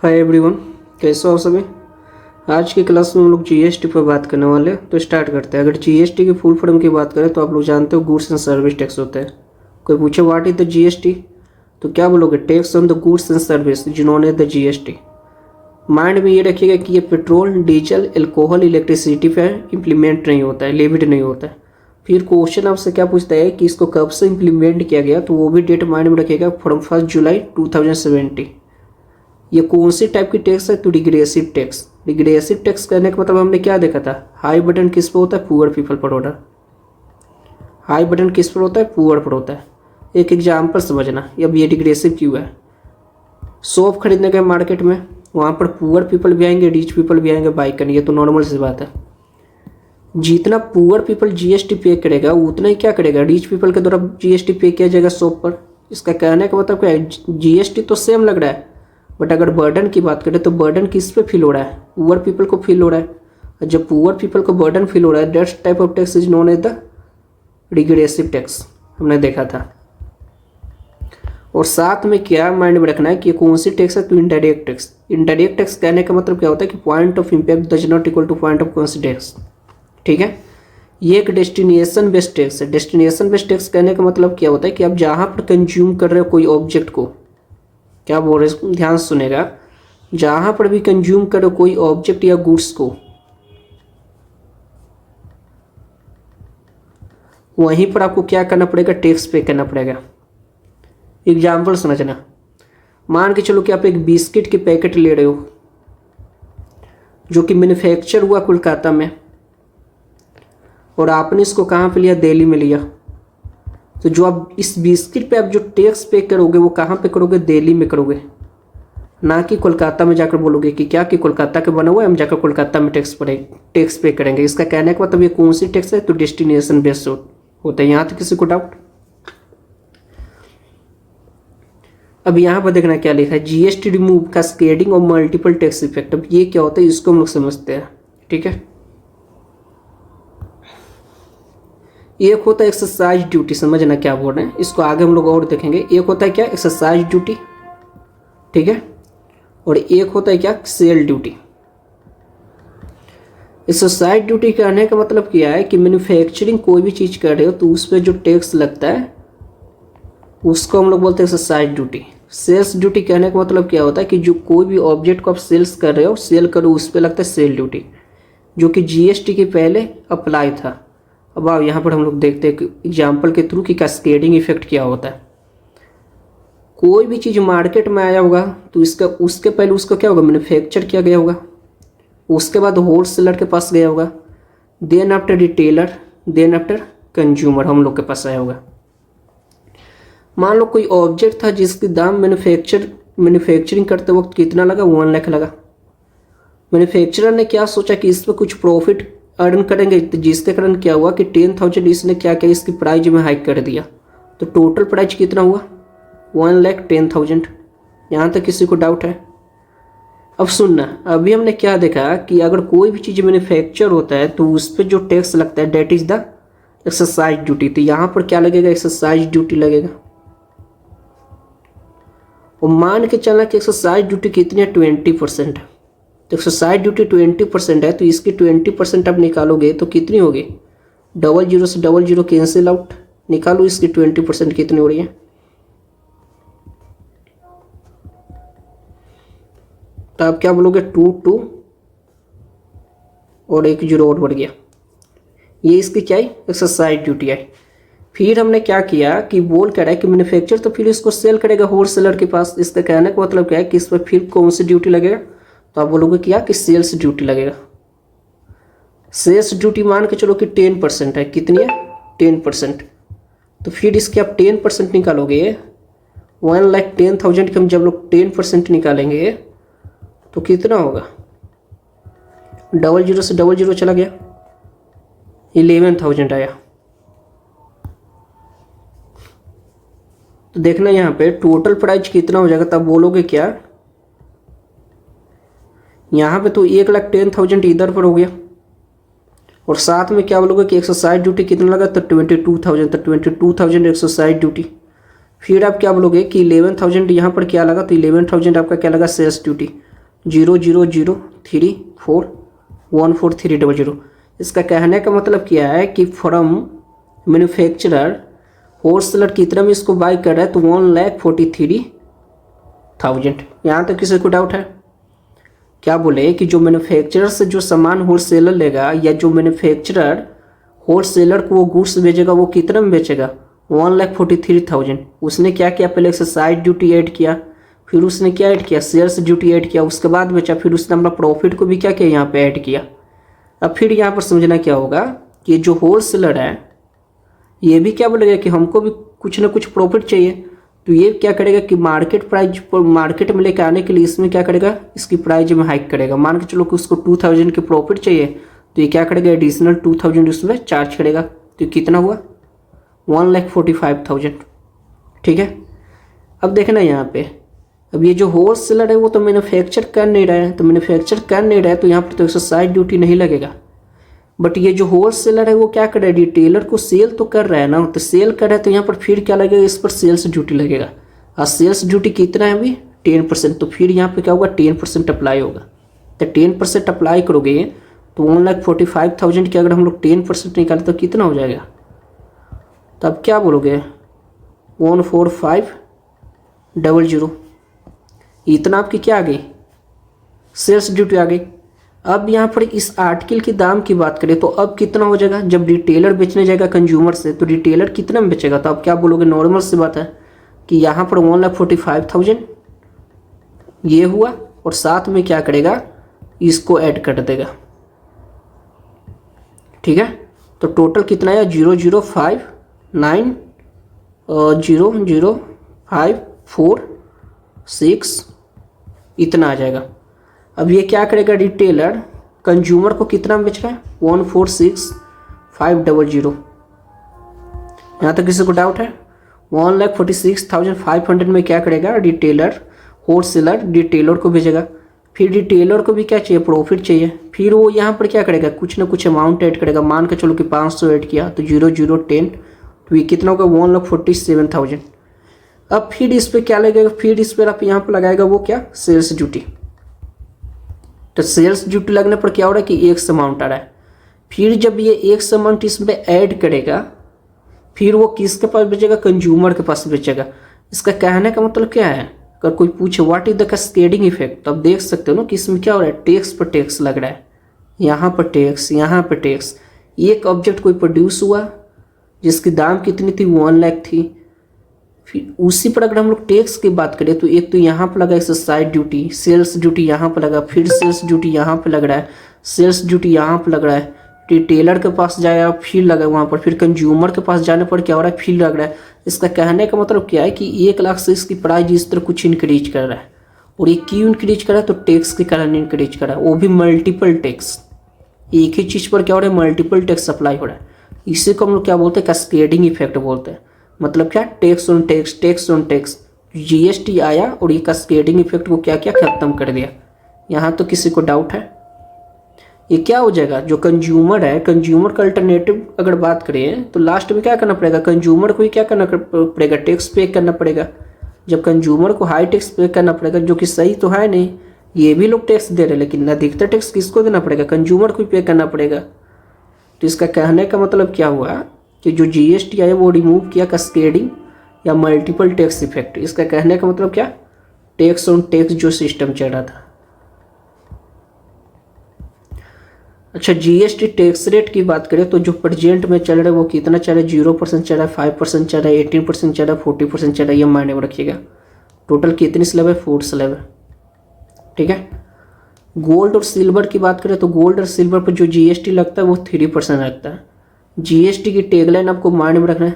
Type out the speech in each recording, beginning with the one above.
Hi everyone, कैसे हो सभी। आज की क्लास में हम लोग जीएसटी पर बात करने वाले हैं। तो स्टार्ट करते हैं। अगर जीएसटी की फुल फॉर्म की बात करें तो आप लोग जानते हो गुड्स एंड सर्विस टैक्स होता है। कोई पूछे व्हाट इज द जीएसटी तो क्या बोलोगे? Tax on the goods and service जिन्होंने द जीएसटी। माइंड में ये रखिएगा कि ये पेट्रोल, डीजल, एल्कोहल, इलेक्ट्रिसिटी पर इम्प्लीमेंट नहीं होता है, लेविड नहीं होता है। फिर क्वेश्चन आपसे क्या पूछता है कि इसको कब से इम्प्लीमेंट किया गया, तो वो भी डेट माइंड में रखिएगा, फ्रॉम 1 जुलाई 2070। ये कौन सी टाइप की टैक्स है? तो रिग्रेसिव टैक्स। रिग्रेसिव टैक्स करने का मतलब हमने क्या देखा था, हाई बटन किस पर होता है? पुअर पीपल पर होता है। हाई बटन किस पर होता है? पुअर पर होता है। एक एग्जाम्पल समझना, अब ये रिग्रेसिव क्यों है। सोप खरीदने गए मार्केट में, वहाँ पर पुअर पीपल भी आएंगे, रिच पीपल भी आएंगे बाई करने। ये तो नॉर्मल सी बात है। जितना पुअर पीपल जीएसटी पे करेगा उतना ही क्या करेगा, रिच पीपल के द्वारा जीएसटी पे किया जाएगा शॉप पर। इसका कहने का मतलब क्या है, जीएसटी तो सेम लग रहा है, बट अगर बर्डन की बात करें तो बर्डन किस पे फील हो रहा है? पुअर पीपल को फील हो रहा है। और जब पुअर पीपल को बर्डन फील हो रहा है, that's type of tax is known as the regressive tax, हमने देखा था। और साथ में क्या माइंड में रखना है कि कौन सी टैक्स है? तो इनडायरेक्ट टैक्स। इनडायरेक्ट टैक्स कहने का मतलब क्या होता है कि point of impact does not equal two point of coincidence. ठीक है, ये एक डेस्टिनेशन बेस्ड टैक्स है। डेस्टिनेशन बेस्ड टैक्स कहने का मतलब क्या होता है कि आप जहाँ पर कंज्यूम कर रहे हो कोई ऑब्जेक्ट को, क्या बोल रहे हैं, ध्यान सुनेगा, जहां पर भी कंज्यूम करो कोई ऑब्जेक्ट या गुड्स को, वहीं पर आपको क्या करना पड़ेगा? टैक्स पे करना पड़ेगा। एग्जाम्पल समझना, मान के चलो कि आप एक बिस्किट के पैकेट ले रहे हो जो कि मैन्युफैक्चर हुआ कोलकाता में, और आपने इसको कहाँ पे लिया? दिल्ली में लिया। तो जो आप इस बिस्किट पे आप जो टैक्स पे करोगे वो कहाँ पे करोगे? दिल्ली में करोगे, ना कि कोलकाता में जाकर बोलोगे कि क्या कि कोलकाता के बना हुआ है, हम जाकर कोलकाता में टैक्स पे करेंगे। इसका कहने का मतलब ये कौन सी टैक्स है? तो डेस्टिनेशन बेस्ड होता है। यहाँ तो किसी को डाउट? अब यहाँ पर देखना क्या लिखा है, जीएसटी रिमूव कास्केडिंग और मल्टीपल टैक्स इफेक्ट। अब ये क्या होता है इसको हम लोग समझते हैं। ठीक है, एक होता है एक्सरसाइज ड्यूटी, समझना क्या बोल रहे हैं, इसको आगे हम लोग और देखेंगे। एक होता है क्या? Exercise duty. ठीक है, और एक होता है क्या? Cell duty. एक्सरसाइज ड्यूटी करने का मतलब क्या है कि मैन्युफैक्चरिंग कोई भी चीज़ कर रहे हो तो उस पर जो टैक्स लगता है उसको हम लोग बोलते हैं एक्सरसाइज ड्यूटी। सेल्स ड्यूटी कहने का मतलब क्या होता है कि जो कोई भी ऑब्जेक्ट को आप सेल्स कर रहे हो, सेल करो, उस पर लगता है सेल ड्यूटी, जो कि जीएसटी के पहले अप्लाई था। अब आप यहाँ पर हम लोग देखते हैं एग्जाम्पल के थ्रू कि कैस्केडिंग इफेक्ट क्या होता है। कोई भी चीज़ मार्केट में आया होगा तो इसका उसके पहले उसका क्या होगा? मैन्युफैक्चर किया गया होगा, उसके बाद होलसेलर के पास गया होगा, then after retailer, then after consumer हम लोग के पास आया होगा। मान लो कोई ऑब्जेक्ट था जिसकी दाम मैन्युफैक्चरिंग करते वक्त कितना लगा? 1 लाख लगा। मैन्युफैक्चरर ने क्या सोचा कि इस पर कुछ प्रॉफिट अर्न करेंगे, तो जिसके कारण क्या हुआ कि 10,000 इसने क्या किया, इसकी प्राइस में हाइक कर दिया। तो टोटल प्राइस कितना हुआ? 1,10,000। यहाँ तक किसी को डाउट है? अब सुनना, अभी हमने क्या देखा कि अगर कोई भी चीज़ मैन्युफैक्चर होता है तो उस पर जो टैक्स लगता है that is the excise duty. तो यहाँ पर क्या लगेगा? एक्सरसाइज ड्यूटी लगेगा। और मान के चलना कि एक्सरसाइज ड्यूटी कितनी है? 20% है। तो एक्सरसाइज ड्यूटी 20% है, तो इसकी 20% आप निकालोगे तो कितनी होगी? 00 से 00 कैंसिल आउट, निकालो इसकी 20% कितनी हो रही है। तो आप क्या बोलोगे? 2 और 1 0 और बढ़ गया। ये इसकी क्या है? एक्सरसाइज ड्यूटी है। फिर हमने क्या किया कि बोल कर रहा है कि मैन्युफैक्चर तो फिर इसको सेल करेगा होलसेलर के पास। इसका कहने का मतलब क्या है कि इस पर फिर कौन सी ड्यूटी लगेगा? तो आप बोलोगे क्या कि सेल्स ड्यूटी लगेगा। सेल्स ड्यूटी मान के चलो कि 10% है। कितनी है? 10%। तो फिर इसके आप 10% निकालोगे, 1,10,000 के हम जब लोग 10% निकालेंगे तो कितना होगा? 00 से 00 चला गया, 11,000 आया। तो देखना यहाँ पे टोटल प्राइस कितना हो जाएगा, तब बोलोगे क्या? यहाँ पे तो 1,10,000 इधर पर हो गया, और साथ में क्या बोलोगे कि एक्सरसाइज ड्यूटी कितना लगा? तो 22,000। तो 22,000 एक्सरसाइज ड्यूटी। फिर आप क्या बोलोगे कि 11,000 यहाँ पर क्या लगा? तो 11,000 आपका क्या लगा? Sales duty. 0003414300। इसका कहने का मतलब क्या है कि फ्रॉम मैन्युफैक्चरर होलसेलर कितना में इसको बाई कर रहा है, तो 1,43,000। यहाँ तक किसी को डाउट है? क्या बोले कि जो मैन्युफैक्चरर से जो सामान होलसेलर लेगा या जो मैन्युफैक्चरर होलसेलर को वो गुड्स बेचेगा वो कितना में बेचेगा, 1,43,000। उसने क्या किया, पहले एक्साइज ड्यूटी ऐड किया, फिर उसने क्या ऐड किया, सेल्स ड्यूटी ऐड किया, उसके बाद बेचा, फिर उसने अपना प्रॉफिट को भी क्या किया, यहाँ पे ऐड किया। अब फिर यहाँ पर समझना क्या होगा कि जो होलसेलर है ये भी क्या बोलेगा कि हमको भी कुछ ना कुछ प्रॉफिट चाहिए, तो ये क्या करेगा कि मार्केट प्राइस मार्केट में लेकर आने के लिए इसमें क्या करेगा, इसकी प्राइस में हाइक करेगा। मान के चलो कि उसको 2,000 के प्रॉफिट चाहिए, तो ये क्या करेगा, एडिशनल 2,000 उसमें चार्ज करेगा। तो कितना हुआ, 1,45,000। ठीक है। अब देखना यहाँ पे, अब ये जो होलसेलर है वो तो मैन्युफैक्चर कर नहीं रहा है, तो मैन्युफैक्चर कर नहीं रहा है तो यहाँ पर तो एक्साइज ड्यूटी नहीं लगेगा। बट ये जो होलसेलर है वो क्या कर रहा है, रिटेलर को सेल तो कर रहा है ना, तो सेल कर रहा है तो यहाँ पर फिर क्या लगेगा, इस पर सेल्स ड्यूटी लगेगा। और सेल्स ड्यूटी कितना है अभी, 10%। तो फिर यहाँ पे क्या होगा, 10% अप्लाई होगा। तो 10% अप्लाई करोगे तो 1,45,000 की अगर हम लोग 10% निकालें तो कितना हो जाएगा, तब क्या बोलोगे, 1,45,000। इतना आपकी क्या आ गई, सेल्स ड्यूटी आ गई। अब यहाँ पर इस आर्टिकल के दाम की बात करें तो अब कितना हो जाएगा, जब रिटेलर बेचने जाएगा कंज्यूमर से तो रिटेलर कितना में बेचेगा, तो अब क्या बोलोगे, नॉर्मल सी बात है कि यहाँ पर 1,45,000 ये हुआ और साथ में क्या करेगा, इसको ऐड कर देगा। ठीक है। तो टोटल कितना है, 005,900,546 इतना आ जाएगा। अब ये क्या करेगा, रिटेलर कंज्यूमर को कितना में बेच रहा है, 1,46,500। यहाँ तक किसी को डाउट है, 1,46,500 में क्या करेगा रिटेलर, होलसेलर रिटेलर को भेजेगा। फिर रिटेलर को भी क्या चाहिए, प्रॉफिट चाहिए। फिर वो यहाँ पर क्या करेगा, कुछ ना कुछ अमाउंट ऐड करेगा। मान के चलो कि 500 ऐड किया तो 0,010, तो ये कितना होगा, 1,47,000। अब फिर इस पर क्या लगेगा, फिर इस पर आप यहाँ पर लगाएगा वो क्या, सेल्स ड्यूटी। तो सेल्स ड्यूटी लगने पर क्या हो रहा है कि एक अमाउंट आ रहा है। फिर जब ये एक अमाउंट इसमें ऐड करेगा फिर वो किसके पास बेचेगा, कंज्यूमर के पास बेचेगा। इसका कहने का मतलब क्या है, अगर कोई पूछे what is the cascading effect, तो आप देख सकते हो ना कि इसमें क्या हो रहा है, टैक्स पर टैक्स लग रहा है, यहाँ पर टैक्स, यहाँ पर टैक्स। एक ऑब्जेक्ट कोई प्रोड्यूस हुआ जिसकी दाम कितनी थी, 1 लाख थी, फिर उसी पर अगर हम लोग टैक्स की बात करें तो एक तो यहाँ पर लगा एक्साइज ड्यूटी, सेल्स ड्यूटी यहाँ पर लगा, फिर सेल्स ड्यूटी यहाँ पर लग रहा है, सेल्स ड्यूटी यहाँ पर लग रहा है, रिटेलर के पास जाएगा फिर लगा वहाँ पर, फिर कंज्यूमर के पास जाने पर क्या हो रहा है, फिर लग रहा है। इसका कहने का मतलब क्या है कि 1 लाख से इसकी प्राइस इस तरह कुछ इंक्रीज कर रहा है। और ये क्यों इंक्रीज कर रहा है, तो टैक्स के कारण इंक्रीज कर रहा है, वो भी मल्टीपल टैक्स। एक ही चीज़ पर क्या हो रहा है, मल्टीपल टैक्स अप्लाई हो रहा है। इसी को हम लोग क्या बोलते हैं, कैस्केडिंग इफेक्ट बोलते हैं। मतलब क्या, tax on tax, tax on tax. GST आया और ये कैस्केडिंग इफेक्ट को क्या क्या खत्म कर दिया। यहाँ तो किसी को डाउट है, ये क्या हो जाएगा, जो कंज्यूमर है, कंज्यूमर का अल्टरनेटिव अगर बात करें तो लास्ट में क्या करना पड़ेगा, कंज्यूमर को ही क्या करना पड़ेगा, टैक्स पे करना पड़ेगा। जब कंज्यूमर को हाई टैक्स पे करना पड़ेगा, जो कि सही तो है नहीं, ये भी लोग टैक्स दे रहे हैं, लेकिन अधिकतर टैक्स किसको देना पड़ेगा, कंज्यूमर को ही पे करना पड़ेगा। तो इसका कहने का मतलब क्या हुआ कि जो जीएसटी आया वो रिमूव किया कैस्केडिंग या मल्टीपल टैक्स इफेक्ट। इसका कहने का मतलब क्या, टैक्स ऑन टैक्स जो सिस्टम चल रहा था। अच्छा, जीएसटी टैक्स रेट की बात करें तो जो प्रेजेंट में चल रहा है वो कितना चल रहा है, 0% चल रहा है, 5% चल रहा है, 18% चल रहा है, 40% चल रहा है, ये मायने में रखिएगा। टोटल कितनी स्लैब है, 4 स्लैब है। ठीक है। गोल्ड और सिल्वर की बात करें तो गोल्ड और सिल्वर पर जो जीएसटी लगता है वो 3% लगता है। जीएसटी की टैगलाइन आपको माइंड में रखना है।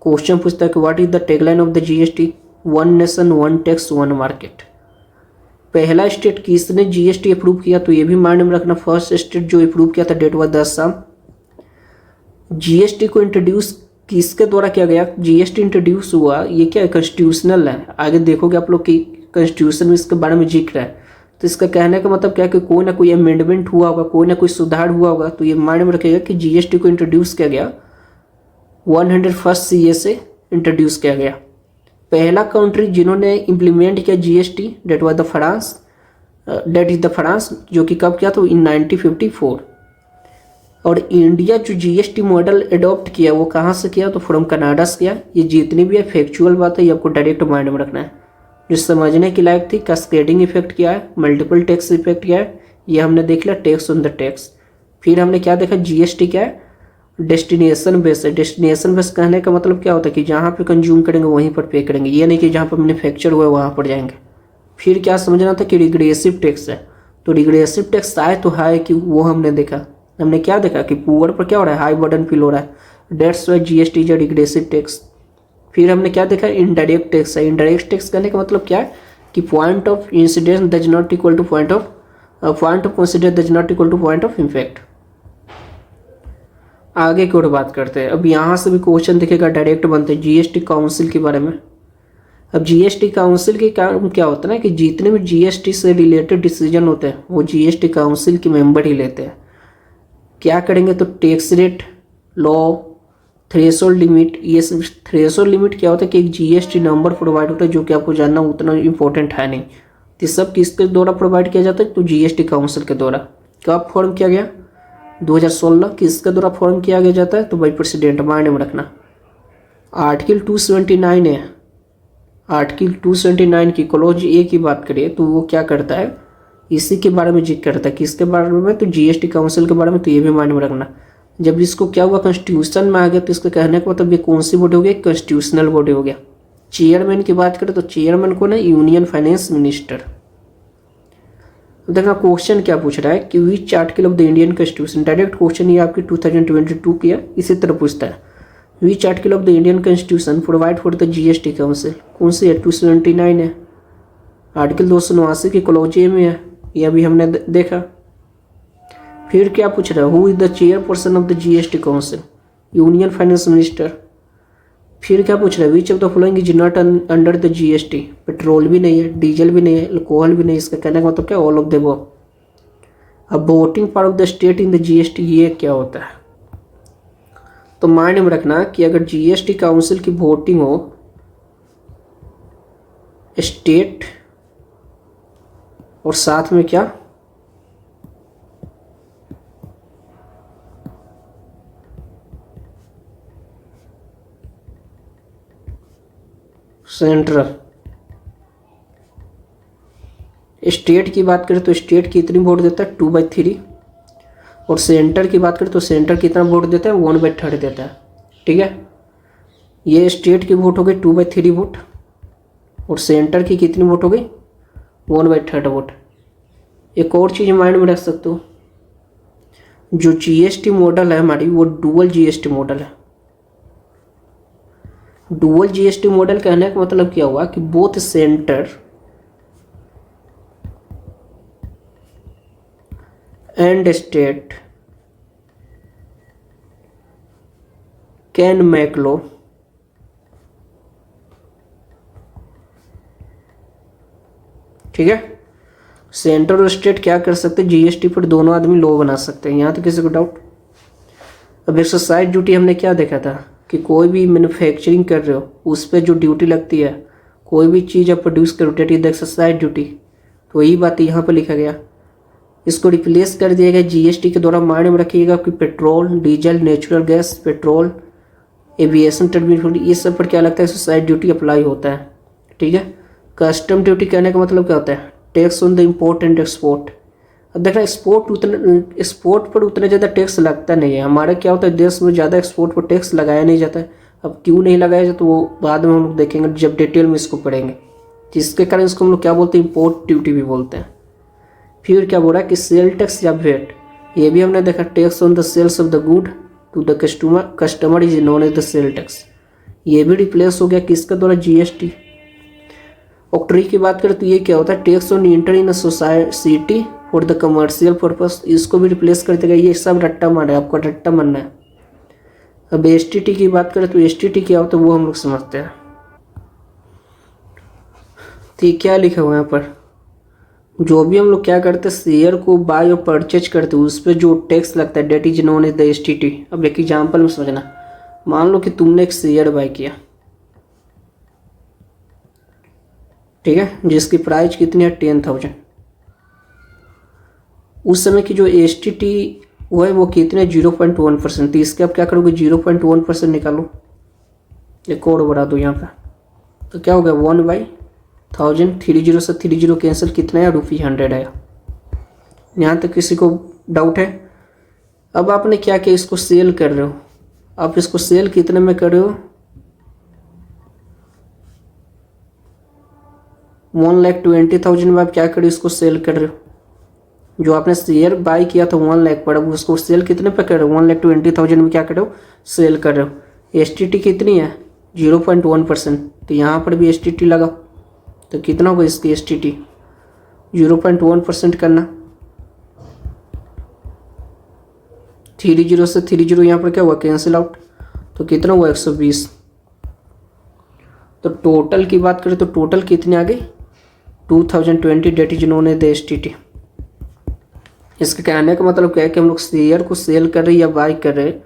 क्वेश्चन पूछता है कि what is the tagline of the GST, 1 nation 1 tax 1 market. पहला स्टेट किसने जीएसटी अप्रूव किया, तो ये भी माइंड में रखना। फर्स्ट स्टेट जो अप्रूव किया था डेट वाज असम। जीएसटी को इंट्रोड्यूस किसके द्वारा किया गया, जीएसटी इंट्रोड्यूस हुआ, ये क्या है, कॉन्स्टिट्यूशनल है। आगे देखोगे आप लोग कि कॉन्स्टिट्यूशन में इसके बारे में जिक्र है। तो इसका कहने का मतलब क्या है कि कोई ना कोई अमेंडमेंट हुआ होगा, कोई ना कोई सुधार हुआ होगा। तो ये माइंड में रखेगा कि जीएसटी को इंट्रोड्यूस किया गया 101st सीए से इंट्रोड्यूस किया गया। पहला कंट्री जिन्होंने इम्प्लीमेंट किया GST that was the France. That is the France, जो कि कब किया था, इन 1954। और इंडिया जो जीएसटी मॉडल अडॉप्ट किया वो कहाँ से किया, तो फ्रॉम कनाडा से किया। ये जितनी भी है फैक्चुअल बात है, ये आपको डायरेक्ट माइंड में रखना है। जो समझने की लायक थी, कैस्केडिंग इफेक्ट क्या है, मल्टीपल टैक्स इफेक्ट क्या है, ये हमने देख लिया, टैक्स ऑन द टैक्स। फिर हमने क्या देखा, जीएसटी क्या है, डेस्टिनेशन बेस है। डेस्टिनेशन बेस कहने का मतलब क्या होता है कि जहाँ पे कंज्यूम करेंगे वहीं पर पे करेंगे, ये नहीं कि जहाँ पर मैन्युफैक्चर हुआ है वहाँ पर जाएंगे। फिर क्या समझना था कि रिग्रेसिव टैक्स है, तो रिग्रेसिव टैक्स आए तो हाई कि वो हमने देखा। हमने क्या देखा कि पुअर पर क्या हो रहा है, हाई बर्डन फील हो रहा है, that's why GST is regressive tax. फिर हमने क्या देखा, इनडायरेक्ट टैक्स है। इनडायरेक्ट टैक्स करने का मतलब क्या है कि point of incidence does not equal two point of consider does not equal two point of impact. आगे की ओर बात करते हैं। अब यहाँ से भी क्वेश्चन दिखेगा, डायरेक्ट बनते हैं जीएसटी काउंसिल के बारे में। अब जीएसटी काउंसिल के काम क्या होता है ना कि जितने भी जीएसटी से रिलेटेड डिसीजन होते हैं वो जीएसटी काउंसिल के मेंबर ही लेते हैं। क्या करेंगे, तो tax rate, law, threshold limit. ये सब थ्रेशोल्ड लिमिट क्या होता है कि एक जीएसटी नंबर प्रोवाइड होता है, जो कि आपको जानना उतना इंपॉर्टेंट है नहीं। तो सब किसके द्वारा प्रोवाइड किया जाता है, तो जीएसटी काउंसिल के द्वारा। कब फॉर्म किया गया, 2016। किसके द्वारा फॉर्म किया गया जाता है, तो बाई प्रेसिडेंट, माइंड में रखना। आर्टिकल 279 है, आर्टिकल 279 की क्लॉज ए की बात करिए तो वो क्या करता है, इसी के बारे में जिक्र करता है। किसके बारे में, तो जीएसटी काउंसिल के बारे में। तो ये भी माइंड में रखना। जब इसको क्या हुआ, कॉन्स्टिट्यूशन में आ गया, तो इसका कहने का मतलब ये कौन सी बॉडी हो गया, कॉन्स्टिट्यूशनल बॉडी हो गया। चेयरमैन की बात करें तो चेयरमैन कौन है, यूनियन फाइनेंस मिनिस्टर। देखना क्वेश्चन क्या पूछ रहा है कि which article of the Indian constitution. Direct question ये आपकी 2022 की है, इसी तरह पूछता है। Which article of the Indian constitution provide for the GST council. कौन सी है, 279 है। आर्टिकल 289 की क्लॉज ए में है, ये अभी हमने देखा। फिर क्या पूछ रहा है, who is the chairperson of the GST council, union finance minister. फिर क्या पूछ रहा है, which of the following is not under the GST. Petrol भी नहीं है, डीजल भी नहीं है, अल्कोहल भी नहीं है। इसका कहने का मतलब क्या, ऑल ऑफ द अबव। अब voting power of the state in the GST, ये क्या होता है, तो माइंड में रखना कि अगर जीएसटी काउंसिल की वोटिंग हो स्टेट और साथ में क्या, सेंट्रल। स्टेट की बात करें तो स्टेट कितनी वोट देता है, 2/3। और सेंटर की बात करें तो सेंटर कितना वोट देता है, 1/3 देता है। ठीक है, ये स्टेट की वोट हो गई 2/3 वोट, और सेंटर की कितनी वोट हो गई, 1/3 वोट। एक और चीज़ माइंड में रख सकते हो, जो जीएसटी मॉडल है हमारी वो डुअल जीएसटी मॉडल है। डुअल जीएसटी मॉडल कहने का मतलब क्या हुआ कि both centre and state can make law. ठीक है, सेंटर और स्टेट क्या कर सकते हैं, जीएसटी पर दोनों आदमी लॉ बना सकते हैं। यहाँ तो किसी को डाउट। अब एक्सरसाइज ड्यूटी हमने क्या देखा था कि कोई भी मैन्युफैक्चरिंग कर रहे हो उस पर जो ड्यूटी लगती है, कोई भी चीज़ आप प्रोड्यूस कर that is the excise duty. तो वही बात यहाँ पर लिखा गया। इसको रिप्लेस कर दिया गया जीएसटी के द्वारा। माइंड में रखिएगा कि petrol, diesel, natural gas, petrol, aviation terminal, ये सब पर क्या लगता है, एक्सरसाइज ड्यूटी अप्लाई होता है। ठीक है, कस्टम ड्यूटी कहने का मतलब क्या होता है, tax on the import and export. अब देखना एक्सपोर्ट पर उतना ज़्यादा टैक्स लगता नहीं है। हमारा क्या होता है, देश में ज़्यादा एक्सपोर्ट पर टैक्स लगाया नहीं जाता है। अब क्यों नहीं लगाया जाता तो वो बाद में हम लोग देखेंगे जब डिटेल में इसको पढ़ेंगे, जिसके कारण इसको हम लोग क्या बोलते हैं, इम्पोर्ट ड्यूटी भी बोलते हैं। फिर क्या बोल रहा है कि सेल टैक्स या वेट, ये भी हमने देखा, tax on the sales of the good to the customer is known as the sale tax. ये भी रिप्लेस हो गया किसके द्वारा, जीएसटी। ऑक्ट्री की बात करें तो ये क्या होता है, tax on enter in society for the commercial purpose. इसको भी रिप्लेस कर देगा। ये सब रट्टा मार है, आपको रट्टा मारना है। अब एसटीटी की बात करें तो एसटीटी क्या होता है वो हम लोग समझते हैं। तो क्या लिखा हुआ है यहाँ पर, जो भी हम लोग क्या करते हैं, शेयर को बाय और परचेज करते हैं उस पर जो टैक्स लगता है, that is known as the STT. अब एक एग्जाम्पल में समझना, मान लो कि तुमने एक शेयर बाय किया, ठीक है, जिसकी प्राइस कितनी है, 10,000। उस समय की जो एस टी टी वो है वो कितने 0.1%। तो इसके आप क्या करोगे 0.1% निकालो, एक और बढ़ा दो यहाँ पर, तो क्या हो गया 1/1000। 30 से 30 कैंसिल, कितना है ₹100 आया। यहाँ तक किसी को डाउट है? अब आपने क्या किया, इसको सेल कर रहे हो, आप इसको सेल कितने में कर रहे हो 1,20,000 में आप क्या कर रहे हो, इसको सेल कर रहे हो। जो आपने शेयर बाय किया था 1 लाख पर, अब उसको सेल कितने पे कर रहे हो 1,20,000 में क्या कर रहे हो, सेल कर रहे हो। एस टी टी कितनी है 0.1%, तो यहाँ पर भी एस टी टी लगा, तो कितना होगा इसकी एस टी टी 0.1% करना। 30 से 30 यहाँ पर क्या हुआ कैंसिल आउट, तो कितना हुआ 120। तो टोटल की बात करें तो टोटल कितने आ गई 2020, that is known as the S T T. इसके कहने का मतलब क्या है कि हम लोग शेयर को सेल कर रहे हैं या बाय कर रहे हैं,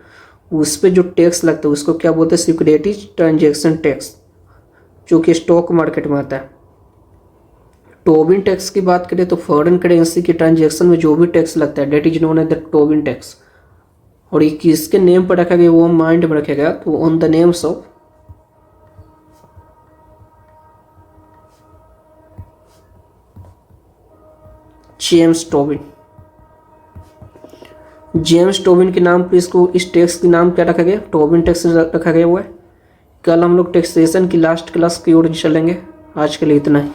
उस पर जो टैक्स लगता है उसको क्या बोलते हैं, सिक्योरिटीज ट्रांजैक्शन टैक्स, जो कि स्टॉक मार्केट में आता है। टोबिन टैक्स की बात करें तो फॉरेन करेंसी की ट्रांजैक्शन में जो भी टैक्स लगता है that is known as the Tobin tax. और ये किसके नेम पर रखा गया वो माइंड में रखा गया, तो on the names of James Tobin. James Tobin के नाम पे इसको, इस टैक्स के नाम क्या रखा गया, टोबिन टैक्स रखा गया हुआ है। कल हम लोग टैक्सेशन की लास्ट क्लास की ओर चलेंगे। आज के लिए इतना ही।